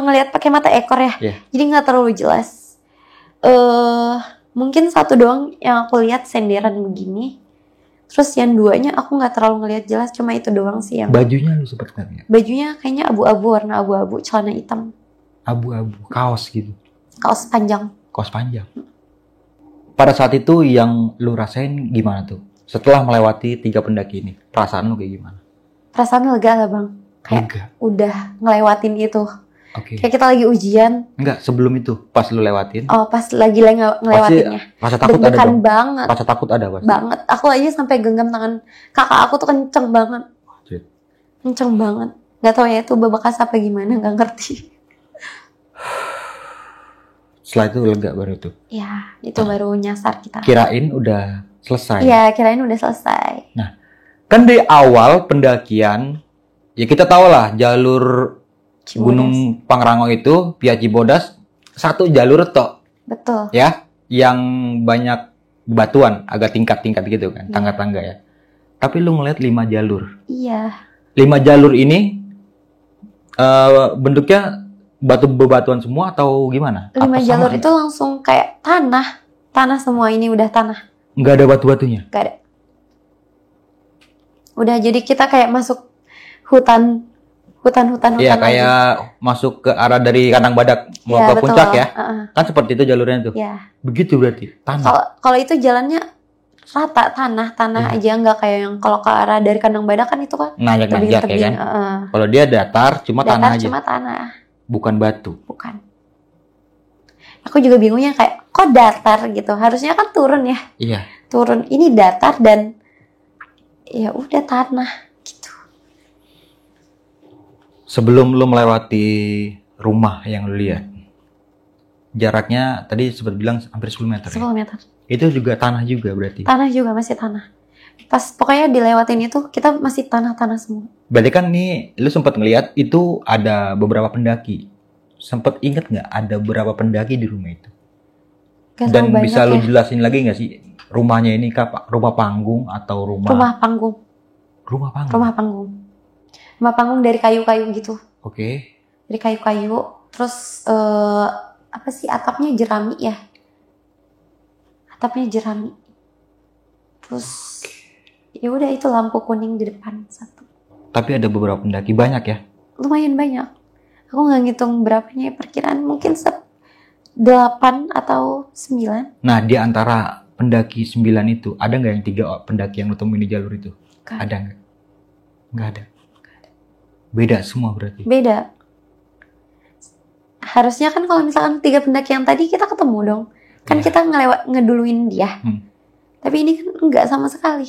ngelihat pakai mata ekor ya. Iya. Jadi nggak terlalu jelas. Mungkin 1 doang yang aku lihat senderan begini. Terus yang 2-nya aku nggak terlalu ngelihat jelas, cuma itu doang sih yang. Bajunya lu sempet nggak? Bajunya kayaknya abu-abu, warna abu-abu, celana hitam, Abu-abu, kaos gitu. kaos panjang. Kaos panjang. Pada saat itu yang lu rasain gimana tuh? Setelah melewati 3 pendaki ini, perasaan lu kayak gimana? Perasaan lega lah Bang. Kayak Lega. udah ngelewatin itu. Oke. Kayak kita lagi ujian. Enggak, sebelum itu, pas lu lewatin, Oh, pas lagi ngelewatinnya. rasa takut ada Deg-degan dong. banget. Rasa takut ada pasti. Banget. Aku aja sampai genggam tangan kakak aku tuh kenceng banget. Shit. Kenceng banget. Gak tau ya itu bebekas apa gimana, gak ngerti. Setelah itu lega baru itu. Ya, itu baru nyasar kita. Kirain udah selesai. Iya, kirain udah selesai. Kan di awal pendakian, ya kita tahu lah jalur Cibodas. Gunung Pangrango itu via Cibodas 1 jalur tok Betul. ya, yang banyak batuan, agak tingkat-tingkat gitu kan, tangga-tangga ya. Tapi lu ngeliat 5 jalur. Iya. 5 jalur ini bentuknya bebatuan semua atau gimana? 5 Apa sama jalur sih? itu langsung kayak tanah. Tanah semua ini udah tanah. Nggak ada batu-batunya. Gak ada. Udah jadi kita kayak masuk hutan Iya, aja. kayak masuk ke arah dari Kandang Badak mau Iya, ke betul. puncak ya. Heeh. Kan seperti itu jalurnya tuh. Iya. Begitu berarti. Tanah. Kalau itu jalannya rata tanah aja, nggak kayak yang kalau ke arah dari Kandang Badak kan itu kan Nanjak-nanjak ya tebing-tebing. kan. Heeh. Kalau dia datar cuma tanah Datar aja. cuma tanah, Bukan batu. bukan. Aku juga bingungnya kayak kok datar gitu. Harusnya kan turun ya. Iya. Turun. Ini datar dan ya udah tanah gitu. Sebelum lu melewati rumah yang lu lihat, jaraknya tadi sempat bilang hampir 10 meter 10 ya? meter. Itu juga tanah juga berarti. Tanah juga masih tanah. Pas pokoknya dilewatin itu kita masih tanah-tanah semua. Berarti kan nih lu sempat ngelihat itu ada beberapa pendaki. Sempat inget nggak ada berapa pendaki di rumah itu? Gak Dan terlalu banyak bisa lu ya. jelasin lagi nggak sih rumahnya ini rumah panggung atau rumah Rumah panggung. rumah panggung? Rumah panggung. Rumah panggung dari kayu-kayu gitu. Oke. Dari kayu-kayu. Terus apa sih atapnya jerami ya? Atapnya jerami. Terus ya udah itu lampu kuning di depan 1. Tapi ada beberapa pendaki banyak ya? Lumayan banyak. Aku nggak ngitung berapanya, perkiraan mungkin 8 atau 9. Nah, di antara pendaki 9 itu, ada nggak yang 3 pendaki yang lu temuin di jalur itu? Nggak. Ada nggak? Nggak ada. Beda semua berarti. Beda. Harusnya kan kalau misalkan 3 pendaki yang tadi kita ketemu dong. Kan Iya. kita ngeduluin dia. Tapi ini kan enggak sama sekali.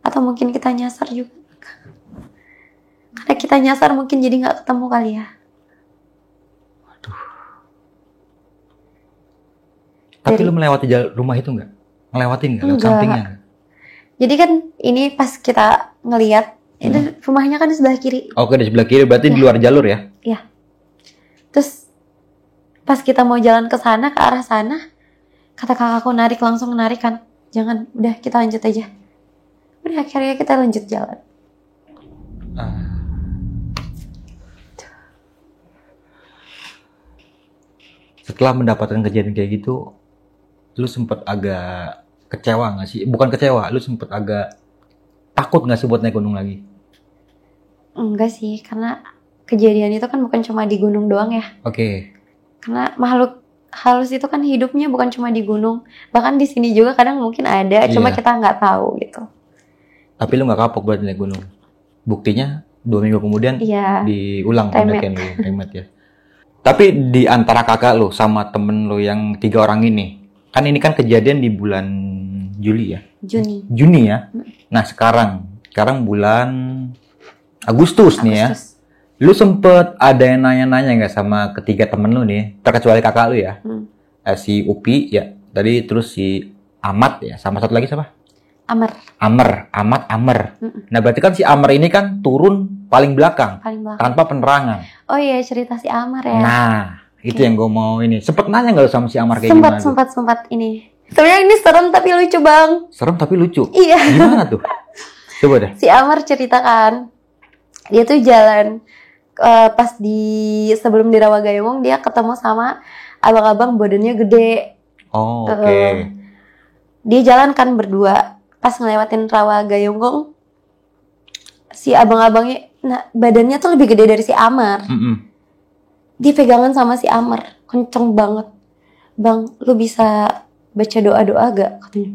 Atau mungkin kita nyasar juga. Karena kita nyasar mungkin jadi nggak ketemu kali ya. Tapi Dari- lu melewati rumah itu nggak? Ngelewatin nggak? Lewat Nggak. sampingnya nggak? Jadi kan ini pas kita ngelihat itu rumahnya kan di sebelah kiri. Oke, di sebelah kiri berarti di luar jalur ya? Terus pas kita mau jalan ke sana, ke arah sana, kata kakakku langsung narik kan. Jangan, udah kita lanjut aja. Udah akhirnya kita lanjut jalan. Setelah mendapatkan kejadian kayak gitu, lu sempet agak kecewa nggak sih? Bukan kecewa, lu sempet agak takut nggak sih buat naik gunung lagi? Enggak sih, karena kejadian itu kan bukan cuma di gunung doang ya. Oke. Karena makhluk halus itu kan hidupnya bukan cuma di gunung, bahkan di sini juga kadang mungkin ada, cuma Iya. kita nggak tahu gitu. Tapi lu nggak kapok buat naik gunung. Buktinya 2 minggu kemudian Iya. diulang Remet. pendakian lu, remet ya. Tapi di antara kakak lu sama temen lu yang 3 orang ini, kan ini kan kejadian di bulan Juli ya? Juni ya? Nah sekarang bulan Agustus nih ya. Agustus. Lu sempet ada yang nanya-nanya nggak sama ketiga temen lu nih, terkecuali kakak lu ya? Si Upi ya, tadi terus si Amat ya, sama satu lagi siapa? Amat Amer. Nah berarti kan si Amer ini kan turun paling belakang, Paling belakang. tanpa penerangan. Oh iya, cerita si Amar ya. Nah itu yang gue mau ini. Sempet nanya nggak lu sama si Amer kayak gimana? tuh? Sempat ini. Sebenarnya ini serem tapi lucu bang. Serem tapi lucu. Iya. Gimana tuh? Coba deh. Si Amar ceritakan, dia tuh jalan pas di sebelum di Rawagayunggung dia ketemu sama abang-abang badannya gede. Oh, oke. Dia jalan kan berdua. Pas ngelewatin Rawagayunggung, si abang-abangnya, nah badannya tuh lebih gede dari si Amar. Dia pegangan sama si Amar, kenceng banget. Bang, lu bisa baca doa-doa gak? Katanya.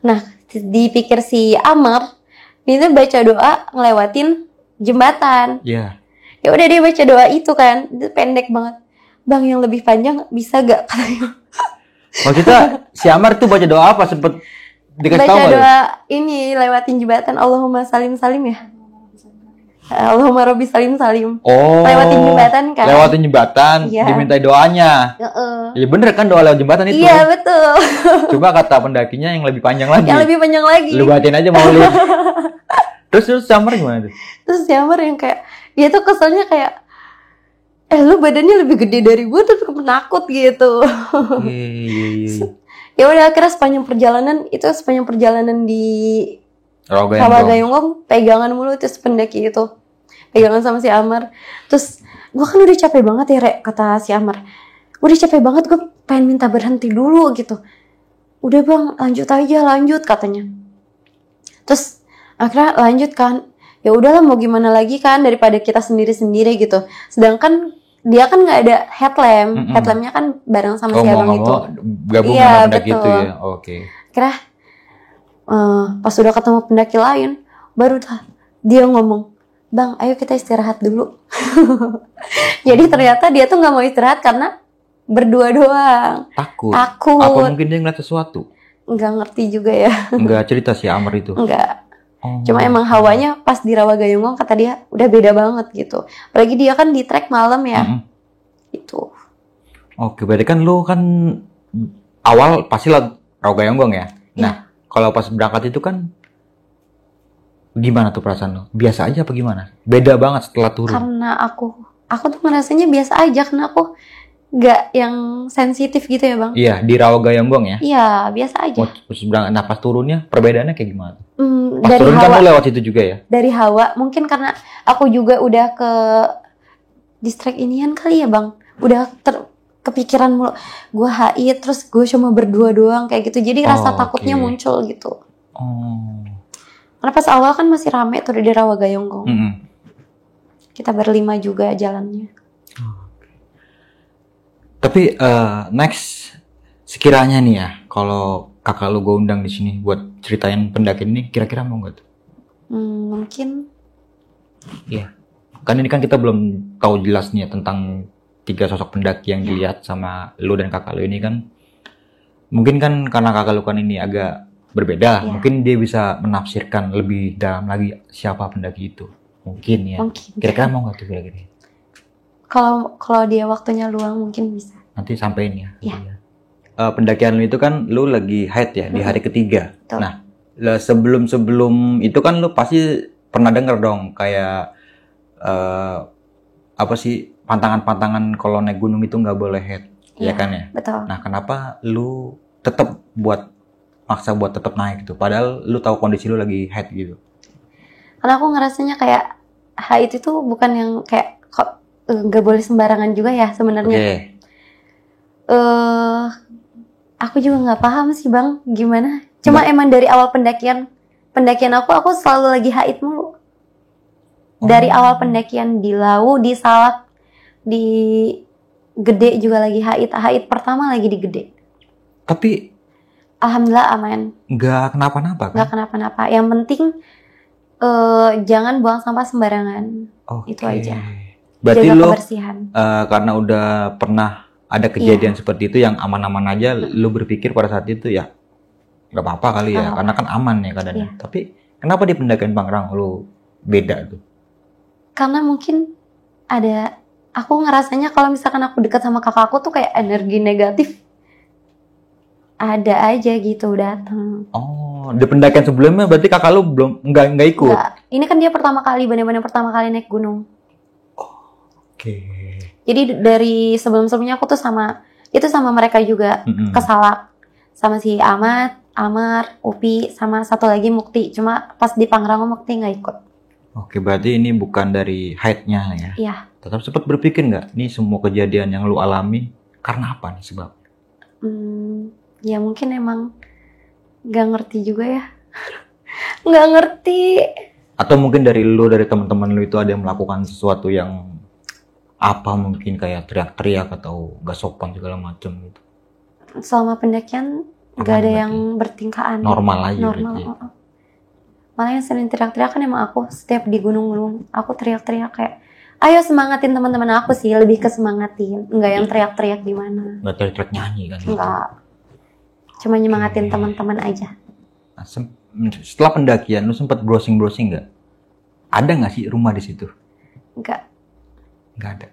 Nah, dipikir si Amar, dia tuh baca doa ngelewatin jembatan. Iya. Ya udah dia baca doa itu kan, itu pendek banget. Bang, yang lebih panjang bisa gak? Katanya. Maksudnya si Amar tuh baca doa apa? Sempet dikasih tahu Baca nggak lu? doa ini lewatin jembatan, Allahumma salim salim ya. Allahumma robbi salim salim. Oh. Lewatin jembatan kan? Lewatin jembatan, Iya. dimintai doanya. Iya bener kan doa lewat jembatan itu. Iya betul. Cuma kata pendakinya yang lebih panjang lagi. Yang lebih panjang lagi. Lu bacain aja mau lu. Terus Samar gimana tuh? Terus si Amar yang kayak dia tuh keselnya kayak lu badannya lebih gede dari gue terus penakut gitu. Iya. Ya udah akhirnya sepanjang perjalanan di Rawagayunggung pegangan mulu terus pendaki itu. Pegangan sama si Amar. Terus gue kan udah capek banget ya Rek, kata si Amar. Udah capek banget, gue pengen minta berhenti dulu gitu. Udah bang, lanjut katanya. Terus akhirnya lanjut kan. Ya udahlah mau gimana lagi kan daripada kita sendiri-sendiri gitu. Sedangkan dia kan nggak ada headlamp. Headlampnya kan bareng sama si abang itu. Gabung Iya, sama pendaki betul. itu ya. Oke. Akhirnya pas udah ketemu pendaki lain, baru dia ngomong, bang ayo kita istirahat dulu. Jadi ternyata dia tuh nggak mau istirahat karena berdua doang. Takut. Takut. Apa mungkin dia ngeliat sesuatu? Nggak ngerti juga ya. Enggak cerita si Amar itu. Nggak. Oh. Cuma emang hawanya pas di Rawagayunggung kata dia udah beda banget gitu. Apalagi dia kan di trek malam ya. Itu. Oke, berarti kan lu kan awal pasti lah Rawagayunggung ya. Nah, kalau pas berangkat itu kan gimana tuh perasaan lu? Biasa aja apa gimana? Beda banget setelah turun. Karena aku tuh ngerasanya biasa aja karena aku nggak yang sensitif gitu ya bang. Iya, di Rawagayunggung ya. Iya biasa aja. Terus berangkat, nah pas turunnya perbedaannya kayak gimana? Pas Dari turun kan hawa, lu lewat itu juga ya? dari hawa mungkin karena aku juga udah ke distrik inian kali ya bang. Udah kepikiran mulu. Gue HI terus gue cuma berdua doang kayak gitu. Jadi rasa takutnya muncul gitu. Oh. Karena pas awal kan masih rame tuh di Rawagayunggung. Kita berlima juga jalannya. Tapi next sekiranya nih ya, kalau kakak lu gue undang di sini buat ceritain pendakian ini, kira-kira mau nggak tuh? Mungkin. Iya. Kan ini kan kita belum tahu jelas nih ya tentang 3 sosok pendaki yang dilihat sama lu dan kakak lu ini kan. Mungkin kan karena kakak lu kan ini agak berbeda, mungkin dia bisa menafsirkan lebih dalam lagi siapa pendaki itu. Mungkin ya. Mungkin. Kira-kira mau nggak tuh kira-kira? Kalau dia waktunya luang mungkin bisa. Nanti sampein ya. Iya. Pendakian lu itu kan lu lagi haid ya di hari ketiga. Betul. Nah, sebelum itu kan lu pasti pernah denger dong kayak apa sih pantangan-pantangan kalau naik gunung itu nggak boleh haid, ya kan ya? Betul. Nah, kenapa lu tetap maksa buat tetap naik gitu? Padahal lu tahu kondisi lu lagi haid gitu. Karena aku ngerasanya kayak haid itu bukan yang kayak kok nggak boleh sembarangan juga ya sebenarnya. Oke. Aku juga nggak paham sih bang gimana. Cuma emang dari awal pendakian aku selalu lagi haid mulu. Dari awal pendakian di Lawu, di Salak, di Gede juga lagi haid. Haid pertama lagi di Gede. Tapi Alhamdulillah aman. nggak kenapa-napa kan? Nggak kenapa-napa. Yang penting jangan buang sampah sembarangan. Oke. Itu aja. Berarti Jaga lo kebersihan. karena udah pernah ada kejadian seperti itu yang aman-aman aja, lo berpikir pada saat itu ya nggak apa-apa kali ya, Nggak karena kan aman ya keadaannya. Iya. Tapi kenapa di pendakian Pangrango lo beda tuh? Karena mungkin aku ngerasanya kalau misalkan aku dekat sama kakakku tuh kayak energi negatif ada aja gitu datang. Oh, di pendakian sebelumnya berarti kakak lo belum nggak ikut? Enggak. Ini kan dia benar-benar pertama kali naik gunung. Oke. Jadi dari sebelum-sebelumnya aku tuh sama mereka juga ke Salak. Sama si Ahmad, Amar, Upi, sama satu lagi Mukti. Cuma pas di Pangrango Mukti nggak ikut. Oke, berarti ini bukan dari haidnya ya? Iya. Tetap sempat berpikir nggak, nih semua kejadian yang lu alami karena apa nih sebab? Ya mungkin emang nggak ngerti juga ya. Nggak ngerti. Atau mungkin dari teman-teman lu itu ada yang melakukan sesuatu yang apa, mungkin kayak teriak-teriak atau gak sopan segala macam gitu. Selama pendakian nggak ada yang bertingkah aneh. Normal aja. Normal. Berarti. Malah yang sering teriak-teriak kan emang aku. Setiap di gunung-gunung aku teriak-teriak kayak ayo semangatin teman-teman aku sih, lebih ke semangatin. Enggak yang teriak-teriak gimana. Nggak teriak-teriak nyanyi kan? Enggak. Cuma nyemangatin teman-teman aja. Nah, setelah pendakian lu sempat browsing nggak? Ada nggak sih rumah di situ? Enggak. Nggak ada.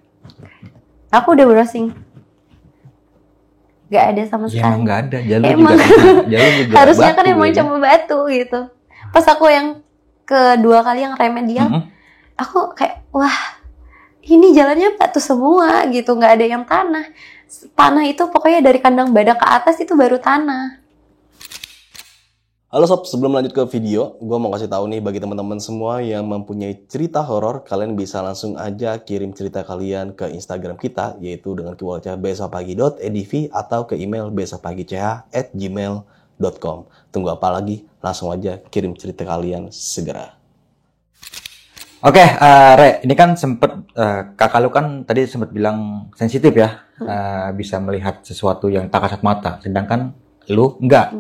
Aku udah browsing. Enggak ada sama Ya sekali. emang nggak ada. Jalur Emang. juga Harusnya kan batu, emang ya. cuma batu gitu. Pas aku yang kedua kali yang remedial, aku kayak wah ini jalannya batu semua gitu, nggak ada yang tanah. Tanah itu pokoknya dari kandang badak ke atas itu baru tanah. Halo sob, sebelum lanjut ke video, gue mau kasih tahu nih bagi teman-teman semua yang mempunyai cerita horor, kalian bisa langsung aja kirim cerita kalian ke Instagram kita, yaitu dengan keywordnya besokpagi.edv atau ke email besokpagi.ch@gmail.com. Tunggu apa lagi? Langsung aja kirim cerita kalian segera. Oke, Re, ini kan kakak lu kan tadi sempat bilang sensitif ya, bisa melihat sesuatu yang tak kasat mata, sedangkan lu enggak.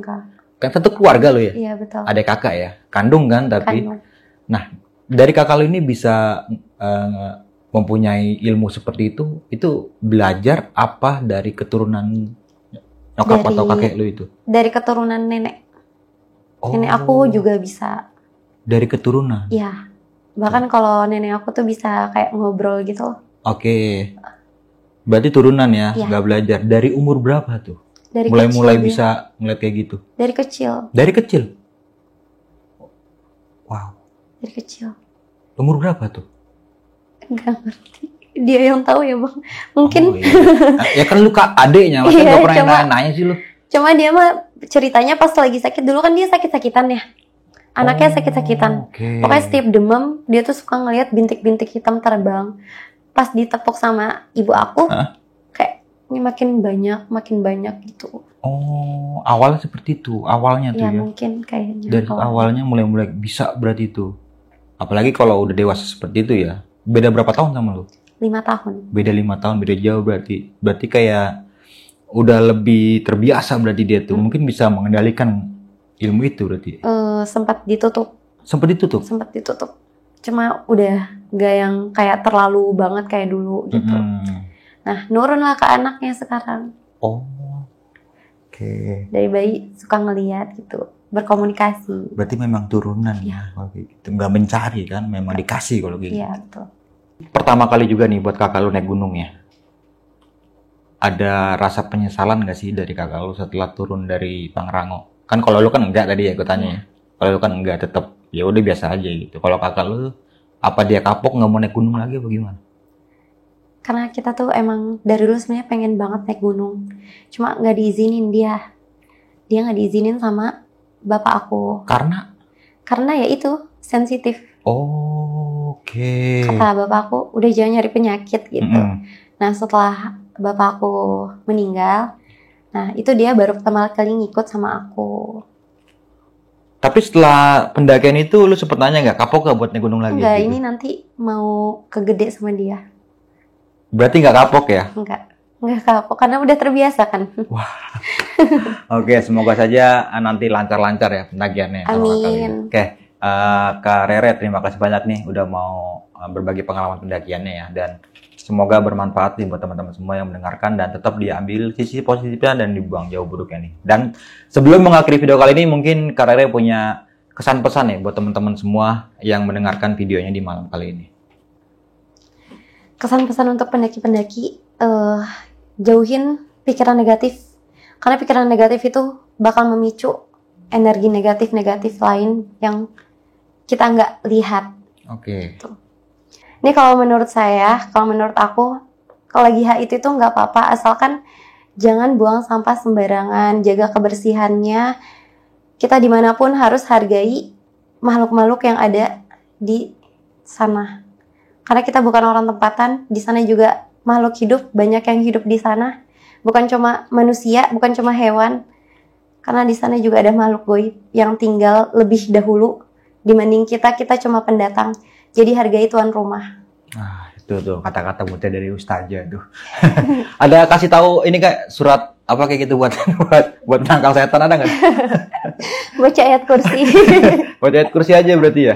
Kan tentu keluarga lu ya? Iya betul. Ada kakak ya, kandung kan tapi. Kandung. Nah, dari kakak lu ini bisa mempunyai ilmu seperti itu belajar apa dari keturunan nyokap atau kakek lu itu? Dari keturunan nenek. Oh. Nenek aku juga bisa. Dari keturunan? Iya. Bahkan kalau nenek aku tuh bisa kayak ngobrol gitu. Oke. Berarti turunan ya, Iya. nggak belajar. Dari umur berapa tuh? Dari Mulai kecil bisa ngeliat kayak gitu? Dari kecil. Dari kecil? Wow. Dari kecil. Umur berapa tuh? Enggak ngerti. Dia yang tahu ya bang. Mungkin. Oh, iya. Ya kan lu kak adeknya, masa Iya, nggak pernah cuma- nanya sih lu? Cuma dia mah ceritanya pas lagi sakit. Dulu kan dia sakit-sakitan ya. Anaknya sakit-sakitan. Oke. Pokoknya setiap demam, dia tuh suka ngelihat bintik-bintik hitam terbang. Pas ditepuk sama ibu aku, kayak ini makin banyak gitu. Oh, awalnya seperti itu, awalnya tuh Ya ya. mungkin kayaknya. Dari awalnya mulai bisa berarti itu. Apalagi kalau udah dewasa seperti itu ya. Beda berapa tahun sama lu? 5 tahun. Beda 5 tahun, beda jauh berarti. Berarti kayak udah lebih terbiasa berarti dia tuh. Mungkin bisa mengendalikan ilmu itu berarti. Sempat ditutup. Sempat ditutup? Sempat ditutup. Cuma udah gak yang kayak terlalu banget kayak dulu gitu. Nah, nurun lah ke anaknya sekarang. Oh. Oke. Dari bayi suka ngeliat gitu, berkomunikasi. Berarti memang turunan Iya. ya. Kalau kayak gitu. Nggak mencari kan, memang dikasih kalau gitu. Iya, betul. Pertama kali juga nih buat kakak lu naik gunung ya. Ada rasa penyesalan nggak sih dari kakak lu setelah turun dari Pangrango? Kan kalau lu kan enggak tadi ya gue tanya ya. Kalau lu kan enggak, tetap ya udah biasa aja gitu. Kalau kakak lu apa dia kapok nggak mau naik gunung lagi apa gimana? Karena kita tuh emang dari dulu sebenarnya pengen banget naik gunung. Cuma nggak diizinin dia. Dia nggak diizinin sama bapak aku. Karena Karena ya itu sensitif. Oke. Kata bapakku, udah jangan nyari penyakit gitu. Mm-mm. Nah setelah bapakku meninggal, nah itu dia baru pertama kali ngikut sama aku. Tapi setelah pendakian itu lu sempet nanya nggak kapok gak buat naik gunung lagi? Enggak, gitu? ini nanti mau kegede sama dia. Berarti nggak kapok ya? Enggak kapok karena udah terbiasa kan. Oke, semoga saja nanti lancar-lancar ya pendakiannya sama Kak Lili. Amin. Oke, Kak Rere terima kasih banyak nih udah mau berbagi pengalaman pendakiannya ya, dan semoga bermanfaat nih buat teman-teman semua yang mendengarkan, dan tetap diambil sisi positifnya dan dibuang jauh buruknya nih. Dan sebelum mengakhiri video kali ini, mungkin Kak Rere punya kesan pesan nih buat teman-teman semua yang mendengarkan videonya di malam kali ini. Kesan pesan untuk pendaki-pendaki, jauhin pikiran negatif. Karena pikiran negatif itu bakal memicu energi negatif-negatif lain yang kita nggak lihat. Oke. Ini kalau menurut saya, kalau menurut aku, kalau lagi HIIT itu nggak apa-apa, asalkan jangan buang sampah sembarangan, jaga kebersihannya. Kita dimanapun harus hargai makhluk-makhluk yang ada di sana. Karena kita bukan orang tempatan, di sana juga makhluk hidup, banyak yang hidup di sana. Bukan cuma manusia, bukan cuma hewan. Karena di sana juga ada makhluk goib yang tinggal lebih dahulu dibanding kita cuma pendatang. Jadi hargai tuan rumah. Itu tuh kata-kata mutia dari Ustazah tuh. Ada kasih tahu ini kayak surat apa kayak gitu buat menangkal setan, ada nggak? Baca ayat kursi. Baca ayat kursi aja berarti ya.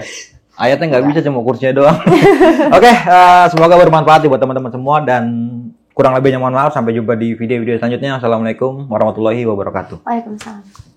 Ayatnya nggak bisa, cuma kursinya doang. Oke, semoga bermanfaat buat teman-teman semua, dan kurang lebihnya mohon maaf. Sampai jumpa di video-video selanjutnya. Assalamualaikum warahmatullahi wabarakatuh. Waalaikumsalam.